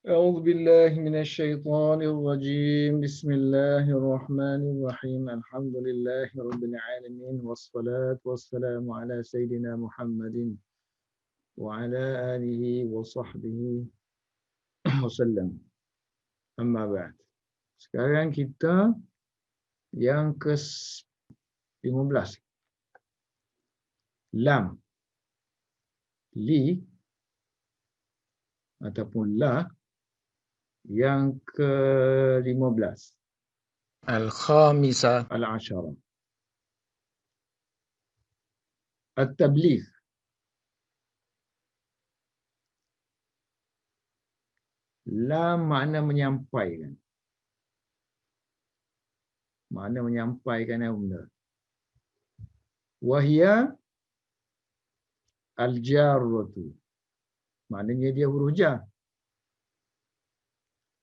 أعوذ بالله من الشيطان الرجيم بسم الله الرحمن الرحيم الحمد لله رب العالمين والصلاة والسلام على سيدنا محمد وعلى آله وصحبه وسلم أما بعد. Sekarang kita yang ke-15. Lam, li ataupun la yang ke-15. الخامسة Al-Ashara. At-Tabligh. Lam makna menyampaikan. Makna menyampaikan apa benda. Wahia al-jarratu. Maknanya dia huruf jar.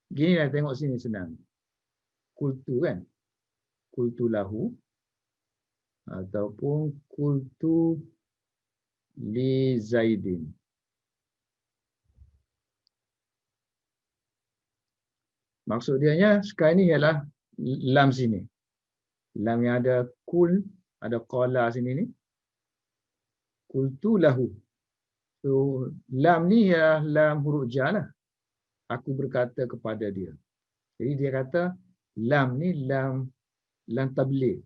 Gini lah, tengok sini senang. Kultu kan? Kultu lahu. Ataupun kultu li Zaidin. Maksud dianya sekarang ni ialah lam sini. Lam yang ada kul, ada qala sini ni. Kultu lahu. So, lam ni ialah lam huruf jar lah. Aku berkata kepada dia. Jadi dia kata lam ni lam tabligh.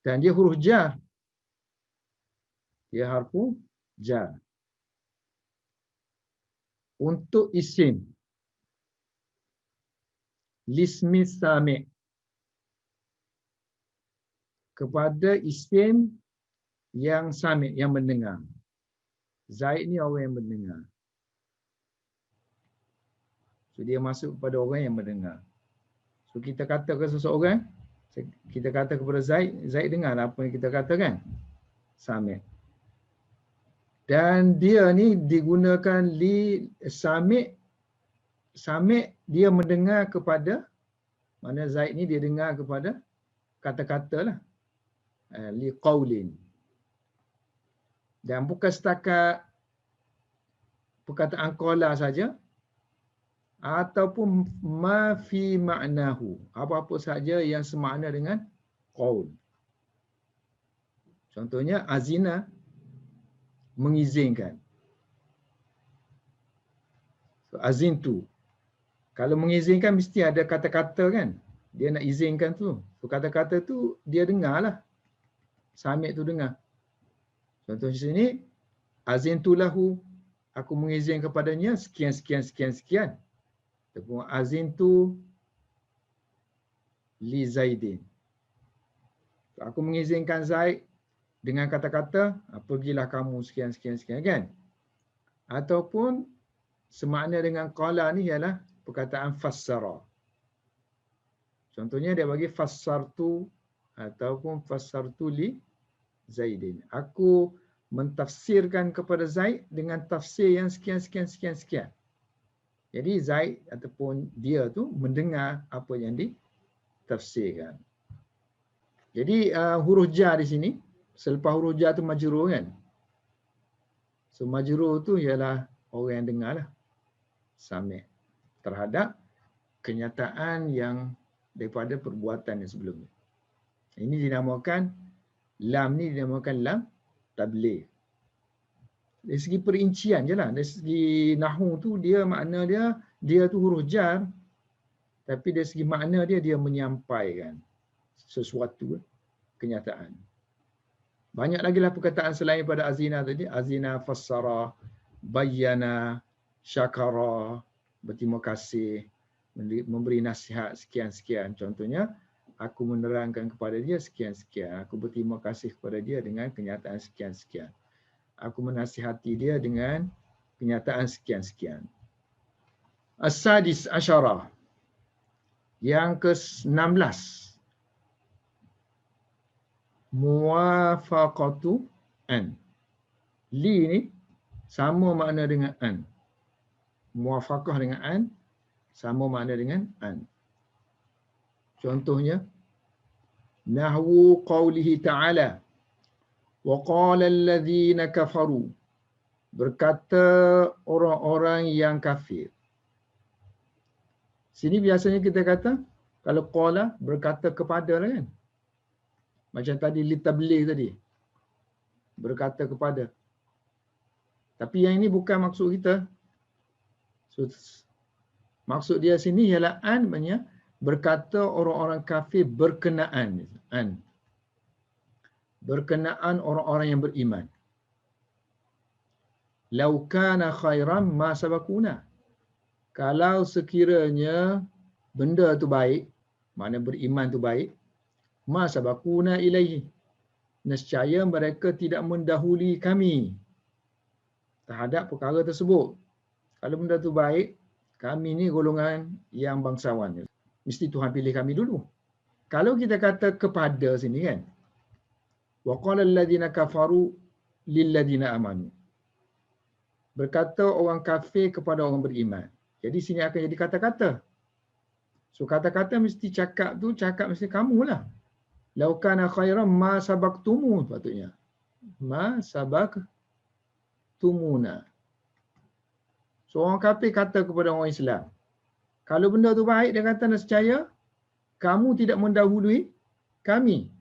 Dan dia huruf jar. Dia harfu jar. Untuk isim. Lismi sami'. Kepada isim yang sami', yang mendengar. Zaid ni orang yang mendengar. So dia masuk kepada orang yang mendengar. So kita kata ke seseorang, kita kata kepada Zaid, Zaid dengar apa yang kita katakan. Sami'. Dan dia ni digunakan li sami'. Sami' dia mendengar kepada, mana Zaid ni dia dengar kepada kata-kata lah. Li qaulin. Dan bukan setakat perkataan qala saja, ataupun ma fi ma'nahu, apa-apa saja yang semakna dengan qaul. Contohnya azina, mengizinkan. So, azintu. Kalau mengizinkan mesti ada kata-kata kan. Dia nak izinkan tu. So, kata-kata tu dia dengar lah. Sami' tu dengar. Contoh di sini, azintu lahu. Aku mengizin kepadanya sekian, sekian, sekian, sekian. Ataupun azintu li Zaidin. So, aku mengizinkan Zaid dengan kata-kata, pergilah kamu sekian, sekian, sekian kan. Ataupun semakna dengan qala ni ialah perkataan fassara. Contohnya dia bagi fassartu ataupun fassartu li Zaidin. Aku mentafsirkan kepada Zaid dengan tafsir yang sekian, sekian, sekian, sekian. Jadi Zaid ataupun dia tu mendengar apa yang ditafsirkan. Jadi huruf jar di sini, selepas huruf jar tu majrur kan. So majrur tu ialah orang yang dengar lah. Sami' terhadap kenyataan yang daripada perbuatan yang sebelumnya. Ini dinamakan, lam ni dinamakan lam tabligh. Dari segi perincian je lah. Dari segi nahwu tu dia makna dia tu huruf jar. Tapi dari segi makna dia menyampaikan sesuatu, kenyataan. Banyak lagi lah perkataan selain pada azina tadi. Azina, fassara, bayyana, syakara, berterima kasih, memberi nasihat sekian-sekian. Contohnya, aku menerangkan kepada dia sekian-sekian. Aku berterima kasih kepada dia dengan kenyataan sekian-sekian. Aku menasihati dia dengan kenyataan sekian-sekian. As-sadis asyara. Yang ke-16. Muwafaqatu an. Li ni sama makna dengan an. Muwafaqah dengan an sama makna dengan an. Contohnya, nahwu qawlihi ta'ala, Wa qala alladhina kafaru. Berkata orang-orang yang kafir. Sini biasanya kita kata, kalau qala berkata kepada lah kan. Macam tadi litabligh tadi. Berkata kepada. Tapi yang ini bukan maksud kita. So, maksud dia sini ialah an maknanya berkata orang-orang kafir berkenaan. An. Berkenaan orang-orang yang beriman. Lau kana khairan ma sabakuna. Kalau sekiranya benda tu baik, makna beriman tu baik, ma sabakuna ilaihi. Nescaya mereka tidak mendahului kami terhadap perkara tersebut. Kalau benda tu baik, kami ni golongan yang bangsawan. Mesti Tuhan pilih kami dulu. Kalau kita kata kepada sini kan, wa qala alladhina kafaru lilladhina amanu. Berkata orang kafir kepada orang beriman. Jadi sini akan jadi kata-kata. So kata-kata mesti cakap mesti kamulah. Lau kana khairan ma sabaqtumu patutnya. Ma sabaqtumuna. So orang kafir kata kepada orang Islam, kalau benda tu baik dia kata nescaya kamu tidak mendahului kami.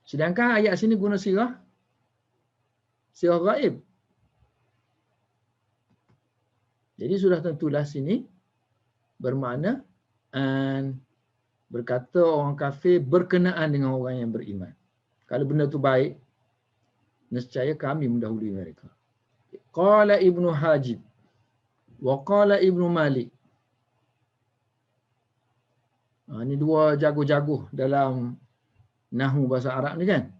Sedangkan ayat sini guna sirah ghaib. Jadi sudah tentulah sini bermakna an berkata orang kafir berkenaan dengan orang yang beriman. Kalau benda tu baik, nescaya kami mendahului mereka. Qala Ibnu Hajib wa qala Ibnu Malik. Ini dua jago-jago dalam nahwu bahasa Arab ni kan.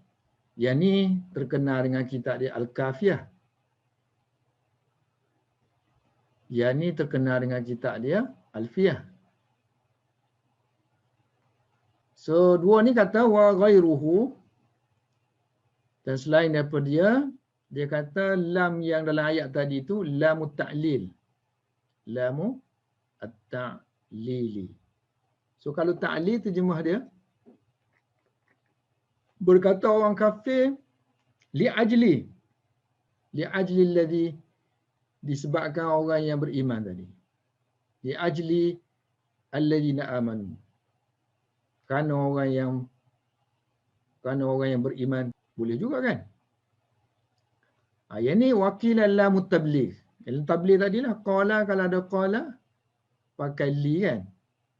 Yang ni terkenal dengan kitab dia Al-Kafiyah. Yang ni terkenal dengan kitab dia Alfiyah. So dua ni kata wa ghairuhu, dan selain daripada dia kata lam yang dalam ayat tadi tu lamu ta'lil. Lamu at-ta'lili. So kalau ta'lil terjemah dia berkata orang kafir li'ajli alladhi, disebabkan orang yang beriman tadi. Li'ajli alladhina amanu. Kerana orang yang beriman boleh juga kan. Yang ni wakil lamu tabligh. Lamu tabligh tadilah qala, kalau ada qala pakai li kan,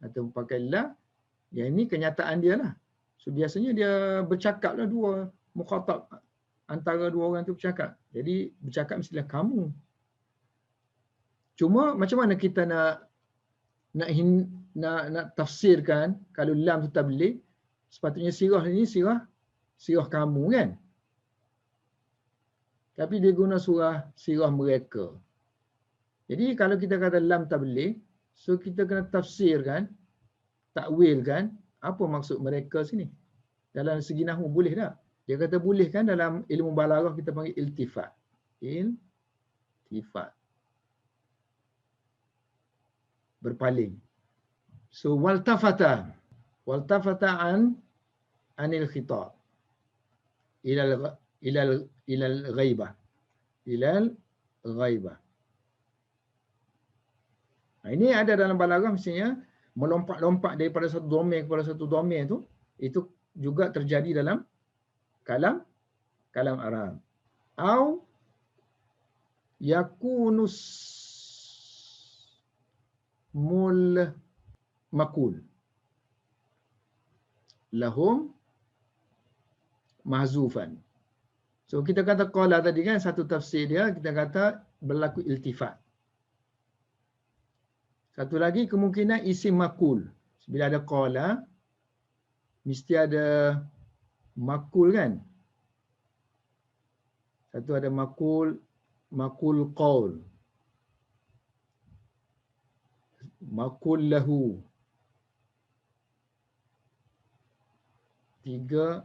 atau pakai la. Yang ini kenyataan dia lah. So biasanya dia bercakap lah, dua mukhatab, antara dua orang tu bercakap. Jadi bercakap mestilah kamu. Cuma macam mana kita nak tafsirkan kalau lam tu tabligh, sepatutnya sirah ni sirah kamu kan. Tapi dia guna sirah mereka. Jadi kalau kita kata lam tabligh, so kita kena tafsirkan, takwilkan apa maksud mereka sini. Dalam segi nahwu boleh tak? Dia kata boleh kan, dalam ilmu balaghah kita panggil iltifat. Iltifat. Berpaling. So waltafata anil khitab ilal ghaibah. Nah, ini ada dalam balaghah, mestinya melompat-lompat daripada satu domain kepada satu domain tu, itu juga terjadi dalam kalam Arab. Au yakunus makul lahum mahzufan. So kita kata qala tadi kan, satu tafsir dia kita kata berlaku iltifat. Satu lagi kemungkinan isim makul. Bila ada qala mesti ada makul kan. Satu ada makul qaul, makul lahu. 3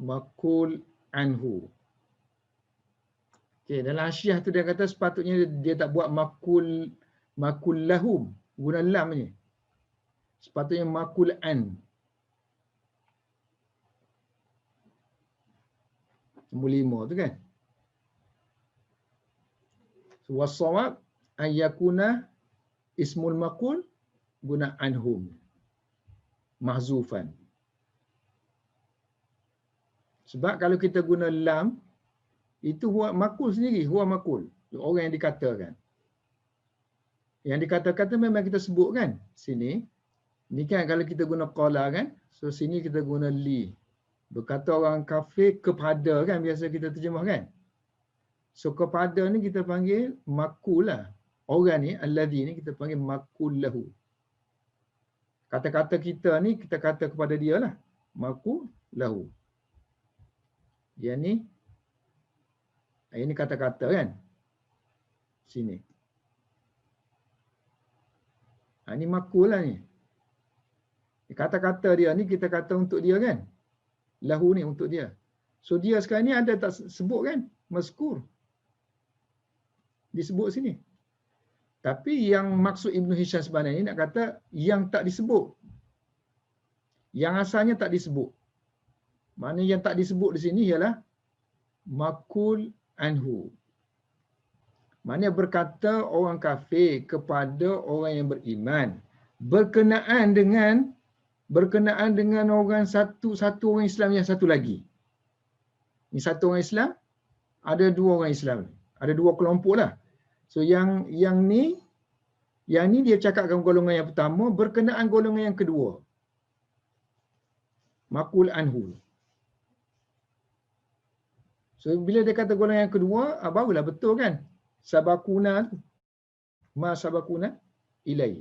makul anhu. Okey, dalam Hasyiah tu dia kata sepatutnya dia tak buat makul lahum, guna lam ni. Sepatutnya makul an. nombor 5 tu kan. Wasawab ayyakuna ismul maqul guna anhum mahzufan. Sebab kalau kita guna lam, itu huwa makul sendiri, huwa makul. Orang yang dikatakan. Yang dikata-kata memang kita sebut kan. Sini. Ni kan kalau kita guna qala kan. So sini kita guna li. Berkata orang kafir kepada kan. Biasa kita terjemah kan. So kepada ni kita panggil makul lah. Orang ni, alladhi ni kita panggil makul lahu. Kata-kata kita ni kita kata kepada dia lah. Makul lahu. Yang ni. Ini kata-kata kan. Sini. Ini makul lah ni. Kata-kata dia ni kita kata untuk dia kan. Lahu ni untuk dia. So dia sekarang ni ada tak sebut kan. Mazkur. Disebut sini. Tapi yang maksud Ibn Hisham sebenarnya ni nak kata yang tak disebut. Yang asalnya tak disebut. Mana yang tak disebut di sini ialah makul anhu. Mana berkata orang kafir kepada orang yang beriman berkenaan dengan orang satu orang Islam yang satu lagi. Ini satu orang Islam, ada dua orang Islam. Ada dua kelompok lah. So yang ni dia cakapkan golongan yang pertama berkenaan golongan yang kedua. Makul anhu. So bila dia kata golongan yang kedua, barulah betul kan? Sabakuna tu. Ma sabakuna ilai.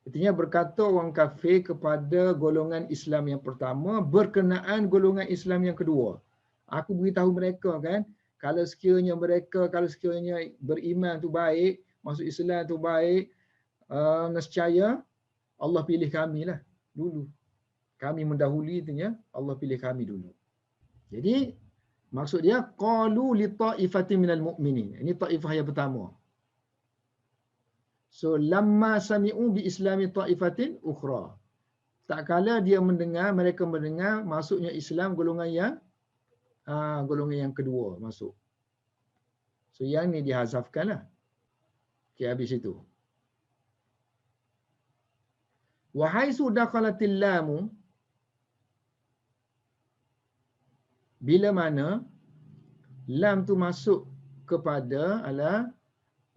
Artinya berkata orang kafir kepada golongan Islam yang pertama berkenaan golongan Islam yang kedua. Aku beritahu mereka kan, kalau sekiranya beriman tu baik, masuk Islam tu baik, nescaya Allah pilih kami lah dulu. Kami mendahului itunya, Allah pilih kami dulu. Jadi maksud dia qalu li ta'ifatin minal mu'minin. Ini taifah yang pertama. So lamma sami'u bi islami ta'ifatin ukhra. Tak kala mereka mendengar masuknya Islam golongan yang kedua masuk. So yang ni dihazafkanlah. Okey, habis itu. Wa haitsu dakhalatil lamu, bila mana lam tu masuk kepada ala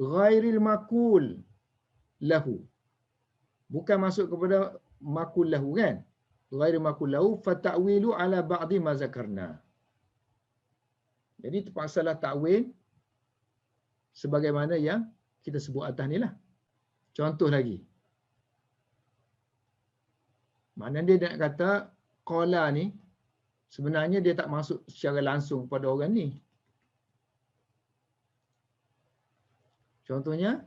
ghairil makul lahu. Bukan masuk kepada makul lahu kan? Ghairil makul lahu fata'wilu ala ba'di ma zakarna. Jadi terpaksalah takwil sebagaimana yang kita sebut atas ni lah. Contoh lagi. Mana dia nak kata qala ni sebenarnya dia tak masuk secara langsung pada orang ni. Contohnya,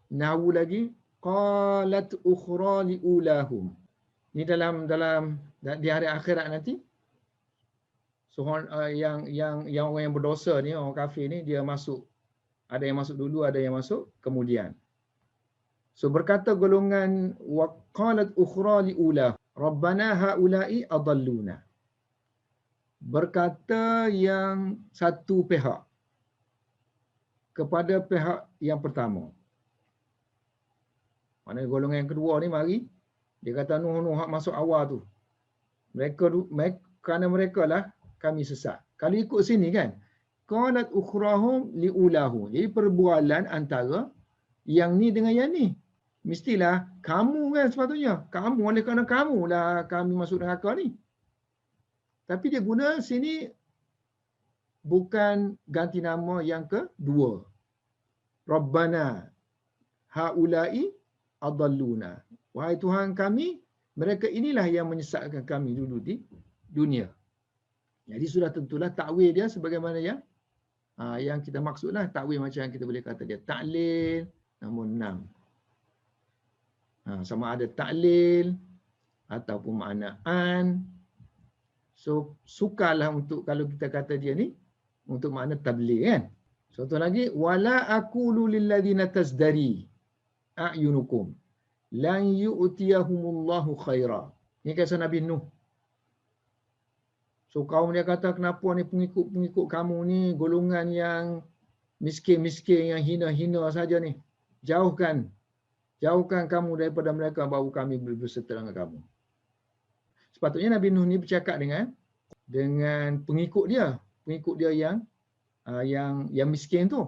nahwu lagi, qalat ukhra liulahum. Ni dalam di hari akhirat nanti. So yang orang yang berdosa ni, orang kafir ni, dia masuk. Ada yang masuk dulu, ada yang masuk kemudian. So berkata golongan wa qalat ukhra liulahum, rabbana haula'i adalluna. Berkata yang satu pihak kepada pihak yang pertama. Mana golongan yang kedua ni mari dia kata Nuh hak masuk awal tu. Kerana mereka lah kami sesat. Kalau ikut sini kan, qalat ukhrahum liulahu. Jadi perbualan antara yang ni dengan yang ni. Mestilah kamu kan sepatutnya. Kamu, oleh kerana kamu lah kami masuk neraka ni. Tapi dia guna sini bukan ganti nama yang kedua. Rabbana haula'i adalluna. Wahai Tuhan kami, mereka inilah yang menyesatkan kami dulu di dunia. Jadi sudah tentulah takwil dia sebagaimana yang kita maksudlah. Takwil macam yang kita boleh kata dia ta'lil nombor 6. Sama ada ta'lil ataupun makna an. So sukarlah untuk kalau kita kata dia ni untuk makna tabligh kan. Contoh lagi, wala aqulu lil ladzina tazdari a'yunukum lan yu'tiyahumullahu khaira. Ini kisah Nabi Nuh. So kaum dia kata, kenapa ni pengikut-pengikut kamu ni golongan yang miskin-miskin, yang hina-hina saja ni. Jauhkan kamu daripada mereka, baru kami berserta dengan kamu. Sepatutnya Nabi Nuh ni bercakap dengan pengikut dia yang miskin tu.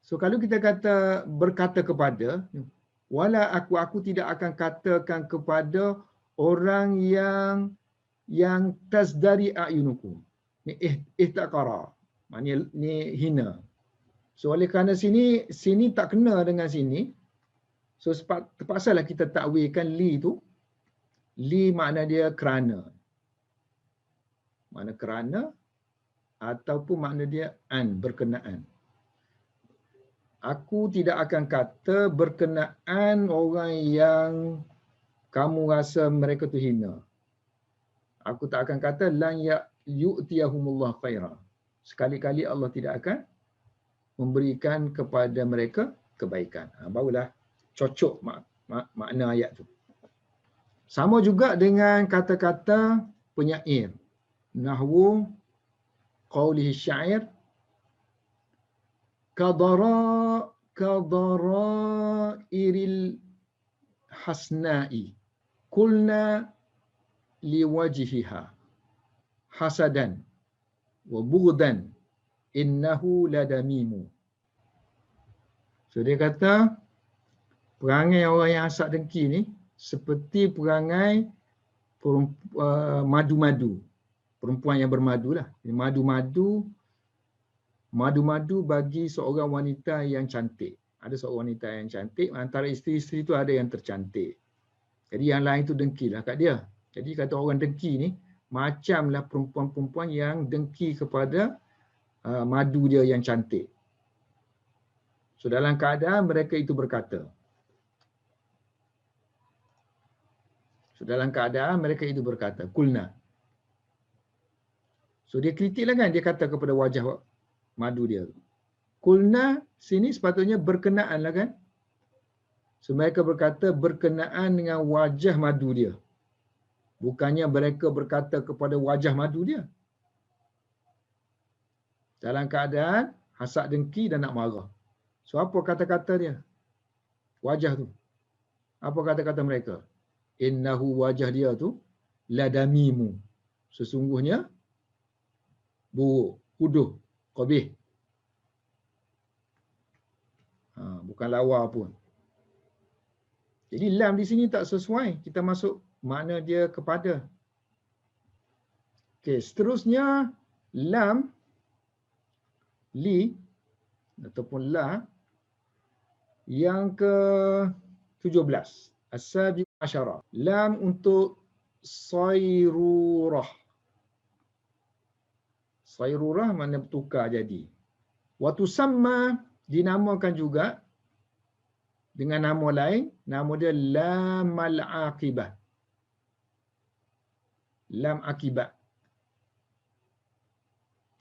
So kalau kita kata berkata kepada, wala aku tidak akan katakan kepada orang yang tazdari a'yunukum. Ni ihtaqara. Maknanya ni hina. So oleh kerana sini tak kena dengan sini. So terpaksalah kita takwilkan li tu. Li makna dia kerana. Makna kerana ataupun makna dia berkenaan. Aku tidak akan kata berkenaan orang yang kamu rasa mereka tu hina. Aku tak akan kata lan yu'tiyahumullah khaira. Sekali-kali Allah tidak akan memberikan kepada mereka kebaikan. Barulah cocok makna ayat tu. Sama juga dengan kata-kata penyair. Nahwu qawlihi syair kadara iril hasna'i kulna liwajhiha hasadan wa bughdan innahu ladamimu. So dia kata perangai orang yang asak dengki ni seperti perangai madu-madu. Perempuan yang bermadu lah. Madu-madu bagi seorang wanita yang cantik. Ada seorang wanita yang cantik, antara isteri-isteri itu ada yang tercantik. Jadi yang lain itu dengkilah kat dia. Jadi kata orang dengki ni, macamlah perempuan-perempuan yang dengki kepada madu dia yang cantik. So dalam keadaan mereka itu berkata. Kulna. So dia kritiklah kan, dia kata kepada wajah madu dia. Kulna sini sepatutnya berkenaan lah kan. So mereka berkata berkenaan dengan wajah madu dia. Bukannya mereka berkata kepada wajah madu dia. Dalam keadaan hasad dengki dan nak marah. So apa kata-kata dia? Wajah tu. Apa kata-kata mereka? Innahu wajah dia tu ladamimu. Sesungguhnya buruk, huduh, qabih. Bukan lawa pun. Jadi lam di sini tak sesuai. Kita masuk makna dia kepada. Okey, seterusnya lam li ataupun la yang ke-17. As-sabi asyara. Lam untuk sayrurah. Sayrurah makna bertukar jadi. Wa tusamma dinamakan juga dengan nama lain, nama dia lamal aqibah. Lam akibat.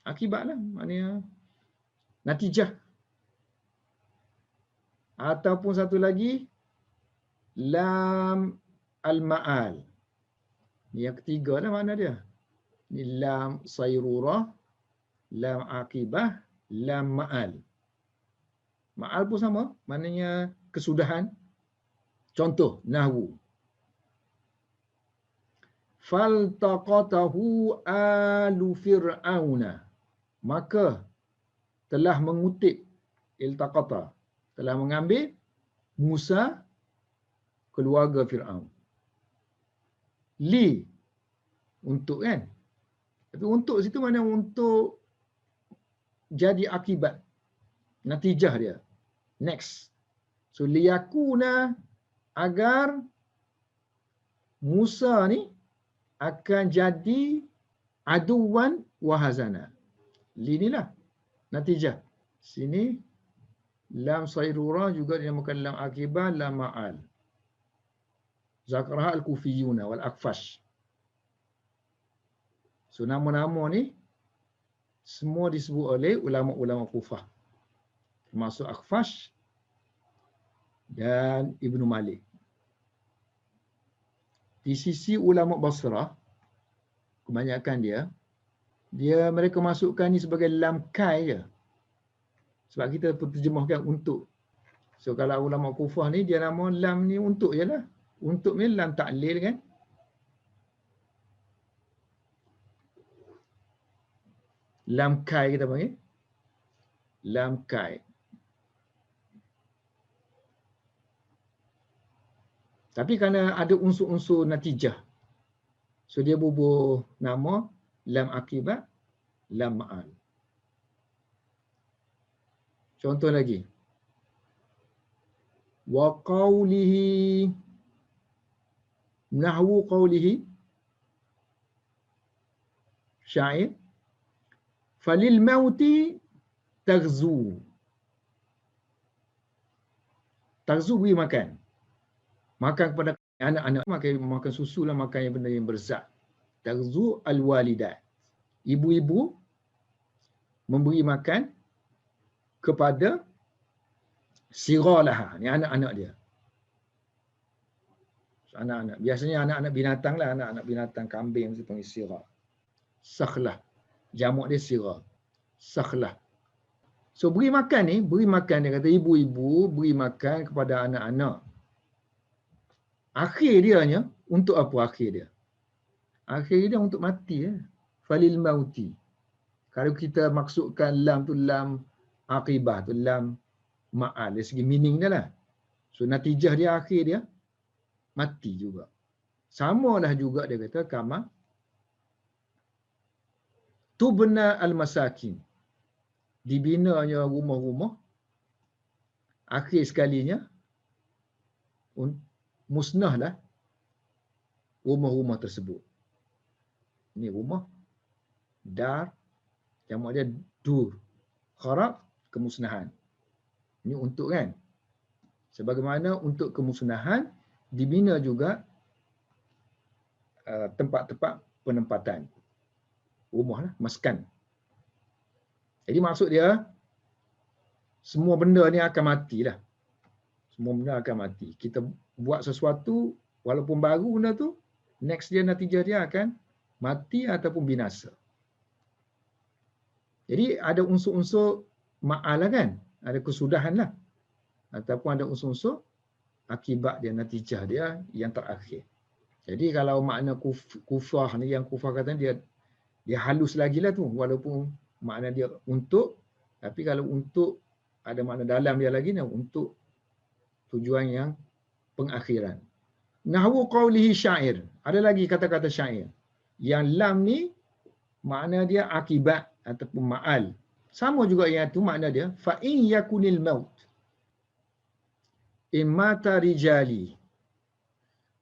Akibat lah, maknanya natijah. Ataupun satu lagi, lam al-ma'al. Yang ketiga lah makna dia. Ini lam sayrurah, lam akibah, lam ma'al. Ma'al pun sama, maknanya kesudahan. Contoh, nahwu. Faltaqatahu alu fir'auna. Maka telah mengutip, iltaqata, telah mengambil Musa keluarga Fir'aun. Li, untuk kan? Tapi untuk situ mana untuk jadi akibat. Natijah dia. Next. So, liyakuna agar Musa ni akan jadi aduwan wahazana. Li ni lah natijah. Sini lam sayrurah juga dinamakan lam akibah, lam ma'al. Zakarah al-kufiyuna wal-akfash. So nama-nama ni semua disebut oleh ulama-ulama Kufah. Termasuk Akfash dan Ibnu Malik. Di sisi ulama Basrah, kebanyakan dia mereka masukkan ni sebagai lam kai je. Sebab kita terjemahkan untuk. So kalau ulama kufah ni dia nama lam ni untuk je lah. Untuk ni lam ta'lil kan. Lam kai kita panggil. Lam kai. Tapi kerana ada unsur-unsur natijah. So dia bubuh nama lam akibat, lam ma'al. Contoh lagi. Wa qawlihi, nahwu qawlihi, syair, falil mauti taghzu. Taghzu beri makan. Makan kepada anak-anak, makan susu lah, makan yang benda yang berzat. Taghzu al-walidat. Ibu-ibu memberi makan kepada siralaha, ni anak-anak dia. So, anak-anak. Biasanya anak-anak binatang lah, anak-anak binatang kambing mesti panggil sirah. Sakhlah. Jamak dia sirah. Sakhlah. So beri makan ni, beri makan dia kata ibu-ibu beri makan kepada anak-anak. Akhir dianya untuk apa akhir dia? Akhir dia untuk mati ya. Falil mauti. Kalau kita maksudkan lam tu lam aqibah tu lam ma'al dari segi meaning dia lah. So natijah dia akhir dia mati juga. Samalah juga dia kata kama tubna al-masakin. Dibinanya rumah-rumah akhir sekalinya musnahlah rumah-rumah tersebut. Ini rumah, dar, jamak dia dur, kharab, kemusnahan. Ini untuk kan. Sebagaimana untuk kemusnahan dibina juga tempat-tempat penempatan. Rumah lah, maskan. Jadi maksud dia semua benda ni akan matilah. Semua benda akan mati. Kita buat sesuatu walaupun baru benda tu, next dia natijah dia akan mati ataupun binasa. Jadi ada unsur-unsur ma'al lah kan. Ada kesudahan lah. Ataupun ada unsur-unsur akibat dia, natijah dia yang terakhir. Jadi kalau makna kufah ni, yang kufah kata dia halus lagi lah tu. Walaupun makna dia untuk, tapi kalau untuk ada makna dalam dia lagi ni, untuk tujuan yang pengakhiran. Nahwu qawlihi syair. Ada lagi kata-kata syair. Yang lam ni makna dia akibat ataupun ma'al. Sama juga yang tu makna dia fa in yakunil maut imata rijali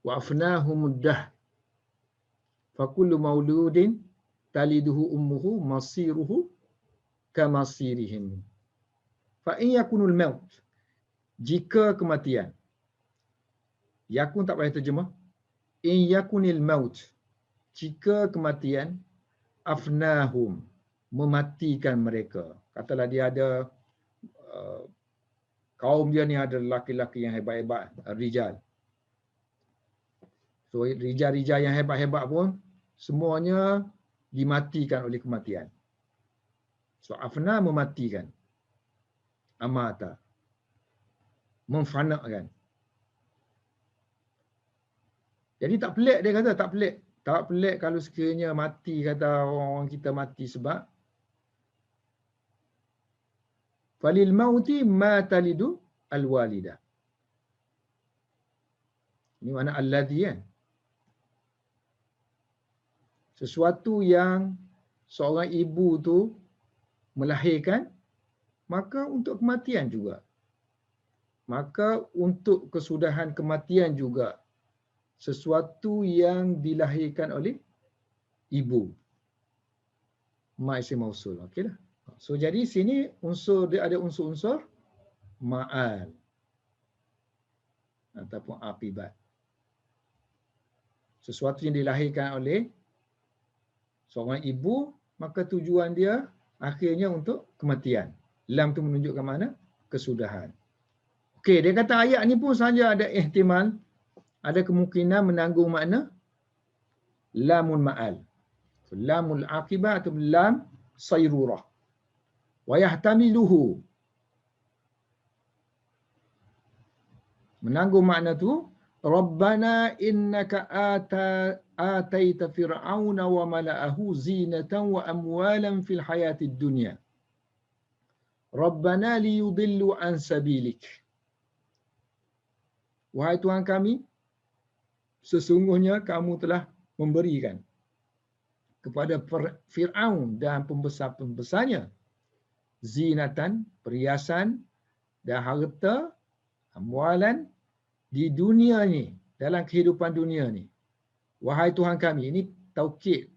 wa afnahum dah fa kullu mauludin taliduhu ummuhu masiruhu kamasirihim. Fa in yakunul maut, jika kematian. Yakun tak payah terjemah. In yakunil maut, jika kematian, afnahum, mematikan mereka. Katalah dia ada kaum dia ni ada laki-laki yang hebat-hebat, rijal. So rijal-rijal yang hebat-hebat pun semuanya dimatikan oleh kematian. So afna mematikan. Amata, memfanakan. Jadi tak pelik dia kata, tak pelik. Tak pelik kalau sekiranya mati, kata orang kita mati sebab falil mauti ma talidu al-walidah. Ini mana alladhi kan. Sesuatu yang seorang ibu tu melahirkan, maka untuk kematian juga. Maka untuk kesudahan kematian juga sesuatu yang dilahirkan oleh ibu. Ma isim mausul. Okeylah. So jadi sini unsur dia ada unsur-unsur ma'al ataupun akibat. Sesuatu yang dilahirkan oleh seorang ibu, maka tujuan dia akhirnya untuk kematian. Lam tu menunjukkan mana? Kesudahan. Okey, dia kata ayat ni pun saja ada ihtimal, ada kemungkinan menanggung makna lamun ma'al. So, lamul aqibah atau lam sayrurah. Wa yahtamiluhu. Menanggung makna tu, Rabbana innaka ataita fir'auna wa mala'ahu zinatan wa amwalan fil hayatid dunya. Rabbana liyudillu an sabilik. Wahai Tuhan kami, sesungguhnya kamu telah memberikan kepada Fir'aun dan pembesar-pembesarnya zinatan, perhiasan dan harta, amwalan di dunia ni, dalam kehidupan dunia ni. Wahai Tuhan kami, ini taukid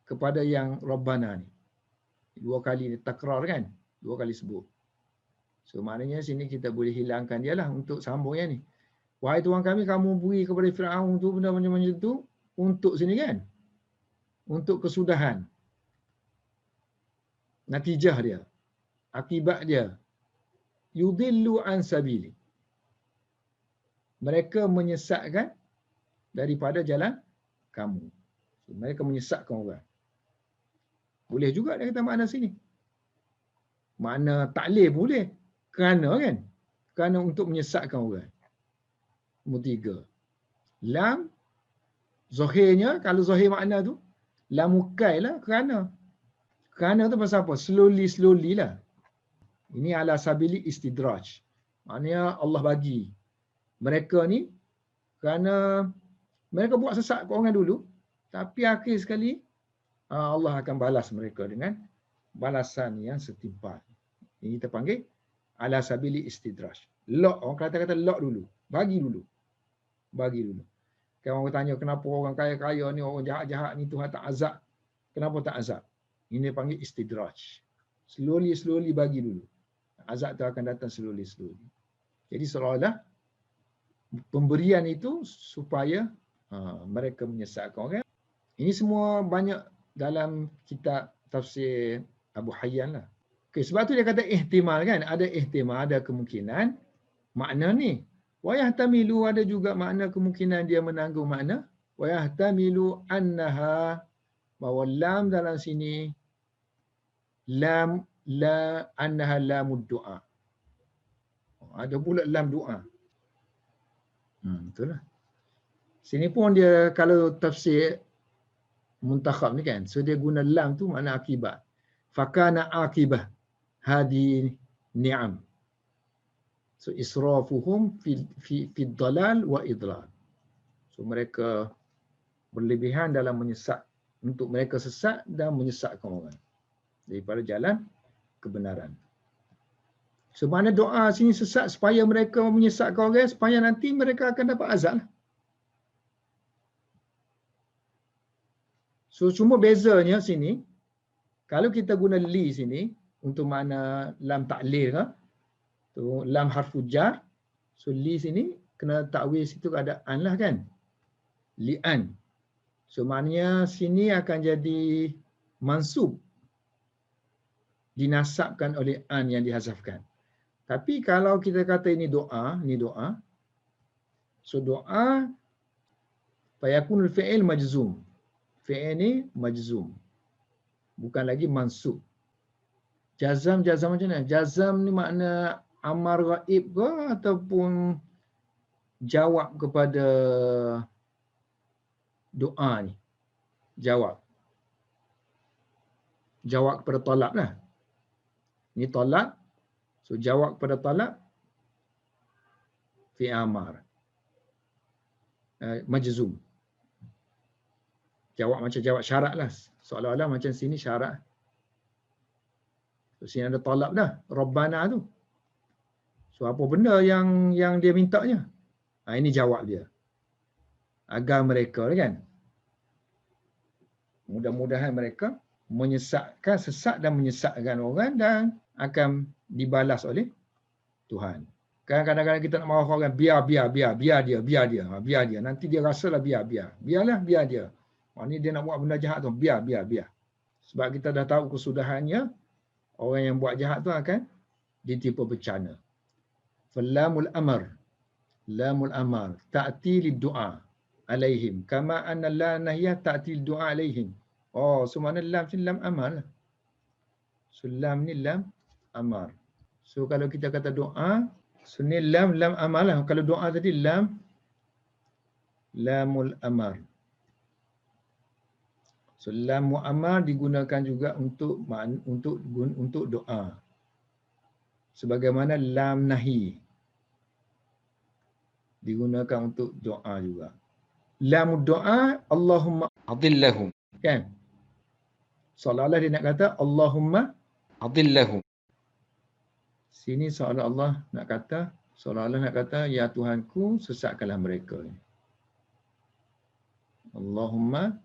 kepada yang Rabbana ni. Dua kali takrar kan? Dua kali sebut. So maknanya sini kita boleh hilangkan dia lah untuk sambung yang ni. Wahai Tuhan kami, kamu beri kepada Fir'aun tu benda macam tu untuk sini kan? Untuk kesudahan. Natijah dia. Akibat dia. Yudillu an sabili. Mereka menyesatkan daripada jalan kamu. So, mereka menyesatkan orang. Boleh juga dia kata makna sini. Makna taklif boleh. Kerana kan? Kerana untuk menyesatkan orang. Nombor 3. Lam, zahirnya, kalau zahir makna tu, lam mukai lah kerana. Kerana tu pasal apa? Slowly lah. Ini ala sabili istidraj. Maknanya Allah bagi. Mereka ni, kerana mereka buat sesat ke orang dulu, tapi akhir sekali, Allah akan balas mereka dengan balasan yang setimpal. Ini kita panggil ala sabili istidraj. Lock, orang kata lock dulu. Bagi dulu. Kan orang tanya kenapa orang kaya-kaya ni, orang jahat-jahat ni Tuhan tak azab. Kenapa tak azab? Ini panggil istidraj. Slowly bagi dulu. Azab tu akan datang slowly. Jadi seolah-olah pemberian itu supaya mereka menyesatkan orang. Ini semua banyak dalam kitab tafsir Abu Hayyan lah. Okay, sebab tu dia kata ihtimal kan. Ada ihtimal, ada kemungkinan makna ni. Wa yahtamilu, ada juga makna kemungkinan dia menanggung makna. Wa yahtamilu annaha, bahawa lam dalam sini lam la annaha lamud du'a. Ada pula lam doa. Itulah. Sini pun dia kalau tafsir muntakhab ni kan, so dia guna lam tu makna akibat. Fakana akibah hadi ni'am. So israfuhum fi dalal wa idlal. So mereka berlebihan dalam menyesat, untuk mereka sesat dan menyesatkan orang daripada jalan kebenaran. So mana doa sini sesat supaya mereka menyesatkan orang, supaya nanti mereka akan dapat azab. So cuma bezanya sini, kalau kita guna li sini untuk makna lam ta'lil ke, tu lam harfu jar. So li sini kena takwil situ ada an lah kan. Li'an. So maknanya sini akan jadi mansub, dinasabkan oleh an yang dihazafkan. Tapi kalau kita kata ini doa, so doa fayakunul fi'il majzum. Fi'il ni majzum. Bukan lagi mansub. Jazam macam mana? Jazam ni makna amar ghaib ke ataupun jawab kepada doa ni? Jawab kepada talab lah. Ni talab. So jawab kepada talab fi amar. Majzum. Jawab macam jawab syarat lah. Seolah-olah macam sini syarat. So sini ada talab dah. Rabbana tu. So apa benda yang dia mintanya? Ini jawab dia. Agar mereka kan. Mudah-mudahan mereka menyesatkan, sesat dan menyesatkan orang dan akan dibalas oleh Tuhan. Kan kadang-kadang kita nak marah orang, biar dia. Nanti dia rasalah biarlah dia. Maknanya dia nak buat benda jahat tu, biar. Sebab kita dah tahu kesudahannya, orang yang buat jahat tu akan ditimpa bencana. Lamul amar ta'ti lid du'a. alaihim. Kama anna la nahiyah ta'til du'a alaihim. Oh, so mana lam ni lam amar lah. So lam ni lam amar. So kalau kita kata doa, so ni lam amar lah. Kalau doa tadi lamul amar. So lam mu'ammar digunakan juga untuk doa. Sebagaimana lam nahi digunakan untuk doa juga. Lam doa Allahumma adillahum. Kan? Seolah-olah dia nak kata Allahumma adillahum. Sini seolah-olah nak kata ya Tuhanku sesatkanlah mereka. Allahumma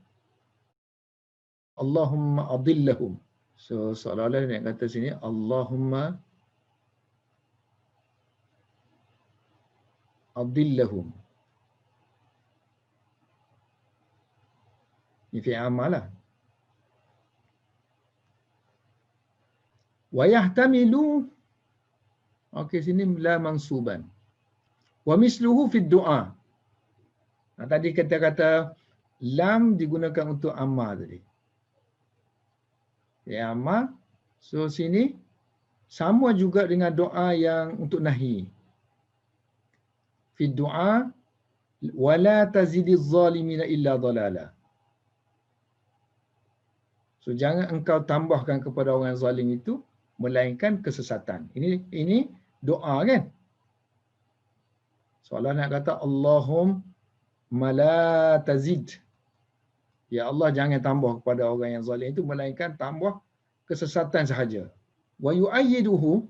adillahum. So seolah-olah dia nak kata sini Allahumma adillahum. Ini fi'il amal lah. Wa yahtamilu, okey, sini la mansuban. Wa misluhu fi du'a. Nah, tadi kita kata lam digunakan untuk amal tadi. Ya amal. So sini sama juga dengan doa yang untuk nahi. Fi du'a wala tazidiz zalimina illa dalala. So jangan engkau tambahkan kepada orang zalim itu melainkan kesesatan. Ini doa kan? Soalan nak kata Allahumma la tazid. Ya Allah jangan tambah kepada orang yang zalim itu melainkan tambah kesesatan sahaja. Wa yu'ayyiduhu,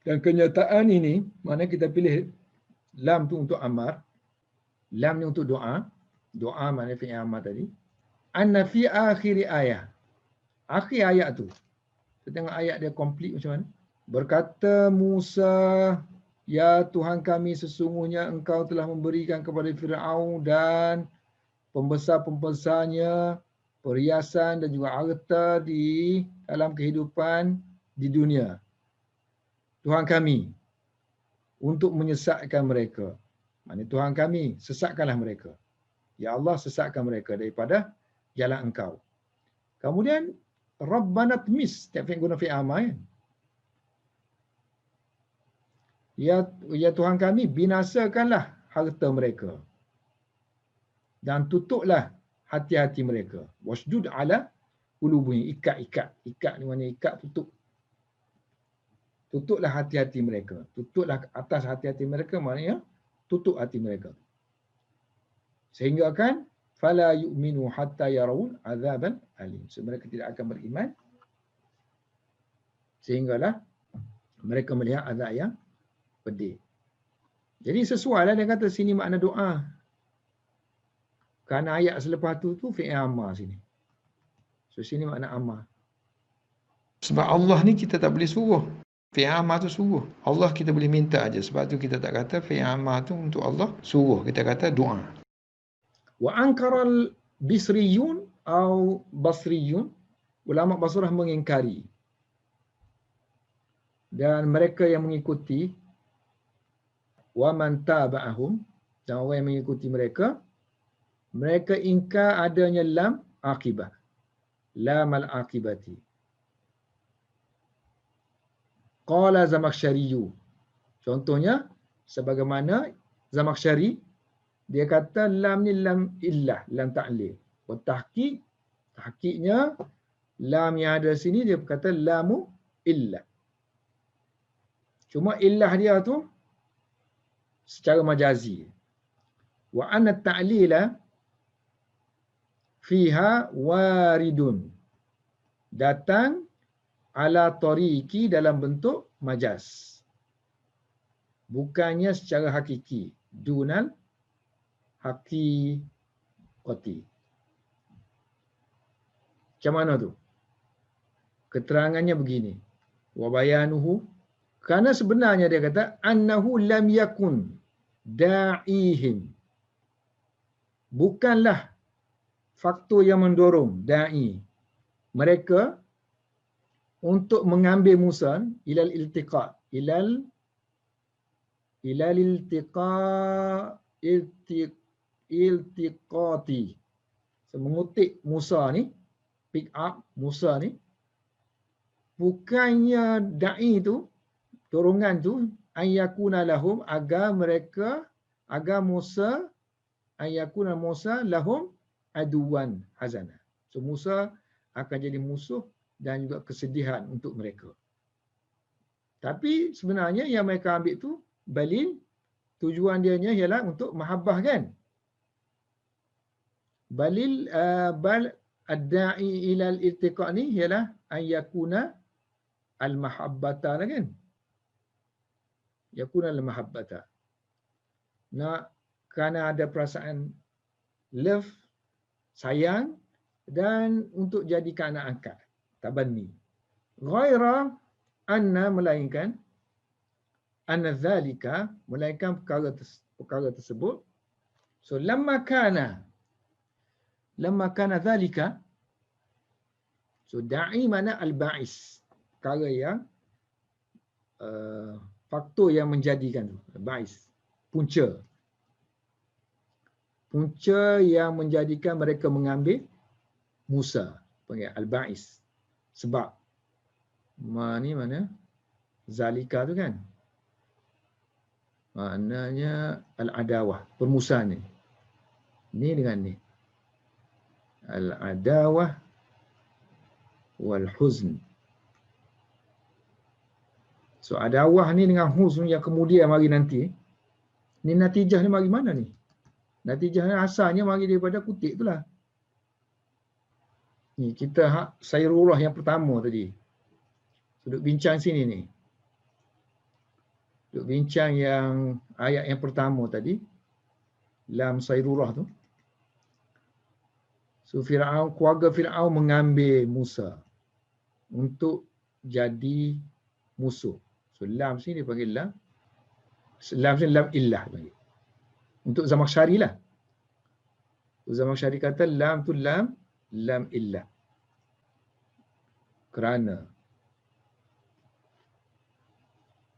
dan kenyataan ini mana kita pilih lam tu untuk amar, lam ni untuk doa. Doa mana fi'il amar tadi. Anna fi akhir ayat. Akhir ayat tu. Kita tengok ayat dia komplit macam mana. Berkata Musa, ya Tuhan kami, sesungguhnya engkau telah memberikan kepada Fir'aun dan pembesar-pembesarnya perhiasan dan juga harta di dalam kehidupan di dunia. Tuhan kami, untuk menyesatkan mereka. Maksudnya Tuhan kami, sesatkanlah mereka. Ya Allah, sesatkan mereka daripada jalan engkau. Kemudian Rabbana tmis, tiap guna fi'il amar kan? Ya Tuhan kami, binasakanlah harta mereka dan tutuplah hati-hati mereka. Wasdud ala qulubihim, ikat ni mana ikat, tutuplah hati-hati mereka. Tutuplah atas hati-hati mereka, maknanya tutup hati mereka. Sehingga kan fala yu'minu hatta yarawul azaban alim. So, mereka tidak akan beriman sehinggalah mereka melihat azab yang pedih. Jadi sesuai lah dia kata sini makna doa. Kerana ayat selepas tu fi'il amar sini. So sini makna amar. Sebab Allah ni kita tak boleh suruh. Fi'il amar tu suruh. Allah kita boleh minta aja. Sebab tu kita tak kata fi'il amar tu untuk Allah suruh. Kita kata doa. Wa ankaral bisriyun atau basriyun, ulama Basrah mengingkari, dan mereka yang mengikuti, wa man taba'ahum, dan orang yang mengikuti mereka ingkar adanya lam akibah, lam al-akibati. Qala Zamakhsyariyu, contohnya sebagaimana Zamakhsyari, dia kata lam ni lam illah, lam ta'lil. Tahqiqnya lam yang ada sini dia kata lamu illah. Cuma illah dia tu secara majazi. Wa anna ta'lila fiha waridun, datang ala tariqi dalam bentuk majaz, bukannya secara hakiki. Dunal haqiqati. Macam mana tu? Keterangannya begini. Wa bayanuhu, kerana sebenarnya dia kata annahu lam yakun da'ihim, bukanlah faktor yang mendorong da'i mereka untuk mengambil Musa ilal iltiqa, iltiqati. So, mengutip Musa ni, pick up Musa ni, bukannya da'i tu, dorongan tu, ayyakuna lahum, agar Musa, ayyakuna Musa lahum aduwan hazana. So Musa akan jadi musuh dan juga kesedihan untuk mereka. Tapi sebenarnya yang mereka ambil tu balil, tujuan dia ialah untuk mahabbah kan. Balil bal ad-da'i ila al-iltiqa ni ialah ayyakuna al-mahabbata kan. Yakuna al-mahabbata. Nak kerana ada perasaan love, sayang, dan untuk jadikan anak angkat, tabanni. Ghaira anna, melainkan anna dhalika, melainkan perkara tersebut. So lamma kana dhalika, so da'i mana al-ba'is, perkara yang faktor yang menjadikan tu, ba'is, punca yang menjadikan mereka mengambil Musa, panggil al-ba'is. Sebab ni mana zalika tu kan, maknanya al-adawah, permusuhan ni. Ni dengan ni. Al-adawah wal huzn. So adawah ni dengan huzn yang kemudian mari nanti. Ni natijah ni mari mana ni? Natijah ni asalnya mari daripada kutip tu lah. Ni kita Sayrullah yang pertama tadi. Duduk bincang sini ni. Duduk bincang yang ayat yang pertama tadi. Lam Sayrullah tu. So keluarga Fir'aun mengambil Musa untuk jadi musuh. So lam sini dia panggil lam. Lam sini lam illah panggil. Untuk Zamakhsyari lah. Zamakhsyari kata lam tu lam illah. Kerana.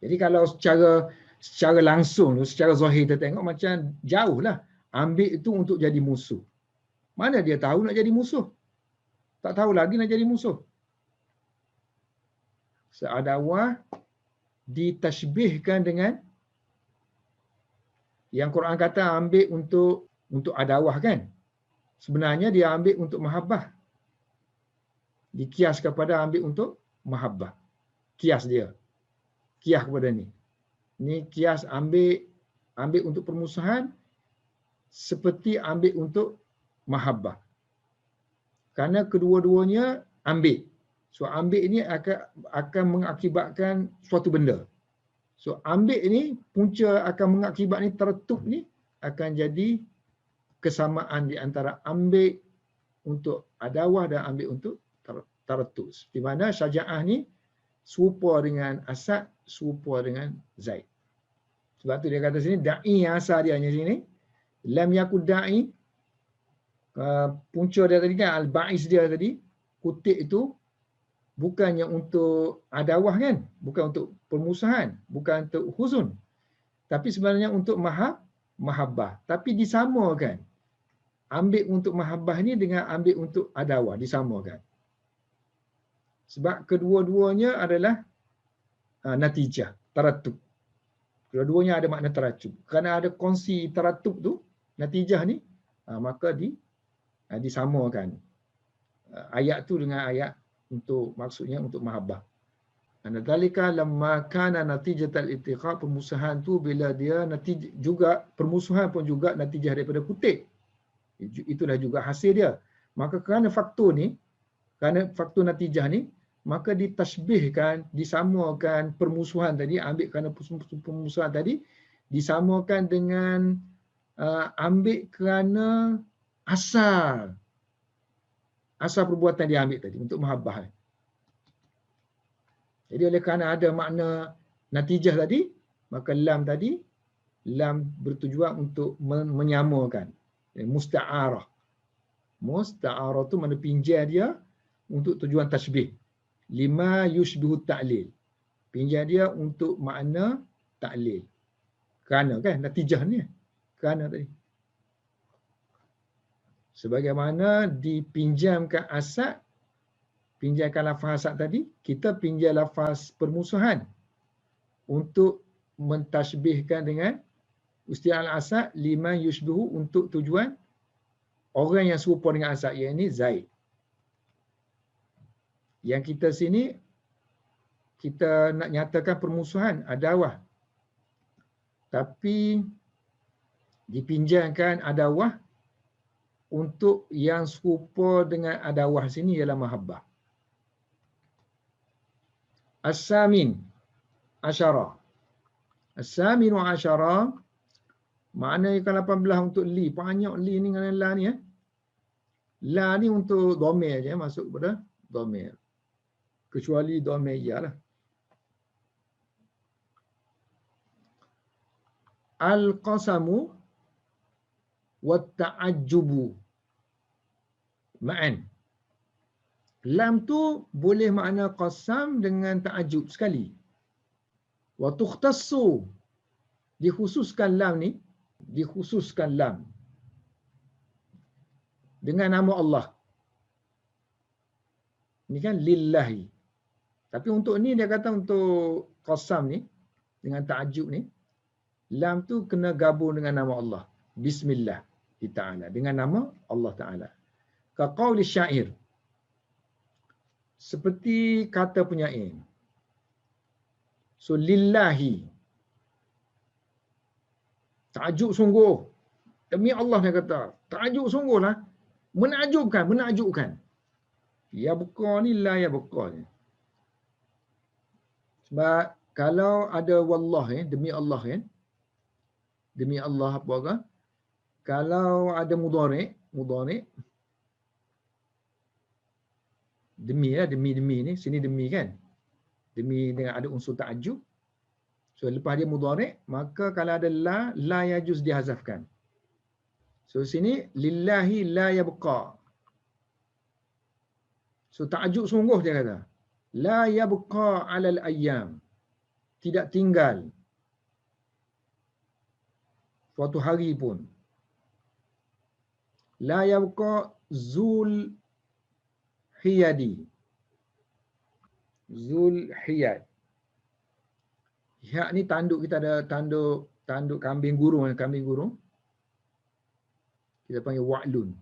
Jadi kalau secara langsung, secara zahir kita tengok macam jauh lah. Ambil itu untuk jadi musuh. Mana dia tahu nak jadi musuh? Tak tahu lagi nak jadi musuh. Seadawah ditashbihkan dengan yang Quran kata ambil untuk adawah kan. Sebenarnya dia ambil untuk mahabbah. Dikias kepada ambil untuk mahabbah. Kias dia. Kias kepada ni. Ni kias ambil untuk permusuhan seperti ambil untuk mahabbah. Kerana kedua-duanya ambil. So ambil ini akan mengakibatkan suatu benda. So ambil ini punca akan mengakibat ni tertub ni akan jadi kesamaan di antara ambil untuk adawah dan ambil untuk tertub. Di mana syaja'ah ni serupa dengan Asad, serupa dengan Zaid. Sebab tu dia kata sini da'i yang asal dia hanya sini. Lam yakun da'i, punca dia tadi kan, al-ba'is dia tadi, kutip itu bukannya untuk adawah kan, bukan untuk permusuhan, bukan untuk huzun, tapi sebenarnya untuk mahabbah. Tapi disamakan. Ambil untuk mahabbah ni dengan ambil untuk adawah, disamakan. Sebab kedua-duanya adalah natijah, taratub. Kedua-duanya ada makna taratub. Kerana ada kongsi taratub tu, natijah ni, maka disamakan ayat tu dengan ayat untuk maksudnya untuk mahabbah. Anadzalika lamma kana natijatal ittiqa, permusuhan tu bila dia natijah juga, permusuhan pun juga natijah daripada kutip. Itulah juga hasil dia. Maka kerana faktor natijah ni, maka ditashbihkan, disamakan permusuhan tadi, ambil kerana permusuhan tadi, disamakan dengan ambil kerana asal perbuatan dia ambil tadi untuk mahabbah. Jadi oleh kerana ada makna natijah tadi, maka lam tadi, lam bertujuan untuk menyamakan. Musta'arah. Musta'arah tu mana pinjam dia untuk tujuan tashbih. Lima yushbihu ta'lil. Pinjam dia untuk makna ta'lil. Kerana kan natijah ni. Kerana tadi. Sebagaimana dipinjamkan asad, pinjamkan lafaz asad tadi, kita pinjam lafaz permusuhan untuk mentashbihkan dengan istilah al-asad liman yushbihu untuk tujuan orang yang serupa dengan asad, iaitu Zaid. Yang kita sini, kita nak nyatakan permusuhan, adawah. Tapi dipinjamkan adawah untuk yang serupa dengan adawah sini ialah mahabbah. As-samin asyara. As-saminu asyara maknanya kan 18 untuk li. Banyak li ni dengan la ni. La ni untuk dhamir je, masuk pada dhamir. Kecuali dhamir ya lah. Al-qasamu wa ta'ajjubu ma'an. Lam tu boleh makna qasam dengan ta'ajjub sekali. Wa tukhtassu, dikhususkan lam ni, dikhususkan lam dengan nama Allah. Ini kan lillahi. Tapi untuk ni dia kata untuk qasam ni dengan ta'ajjub ni, lam tu kena gabung dengan nama Allah. Bismillah ta'ala, dengan nama Allah Ta'ala. Ka qauli syair, seperti kata penyair. So lillahi, ta'ajub sungguh, demi Allah dia kata, ta'ajub sungguhlah, menakjubkan, menakjubkan. Ya buka ni la ya buka ni. Sebab kalau ada wallah demi Allah kan, demi Allah apa kan? Kalau ada mudhari', demi lah, demi ni, sini demi kan. Demi dengan ada unsur ta'ajub. So lepas dia mudhari', maka kalau ada la yajuz dihazafkan. So sini lillahi la yabqa. So ta'ajub sungguh dia kata. La yabqa 'alal ayyam. Tidak tinggal suatu hari pun. La yabqa zul hiyadi. Zul hiyad. Hiyad ni tanduk, kita ada tanduk kambing gurung, kambing gurung. Kita panggil wa'lun.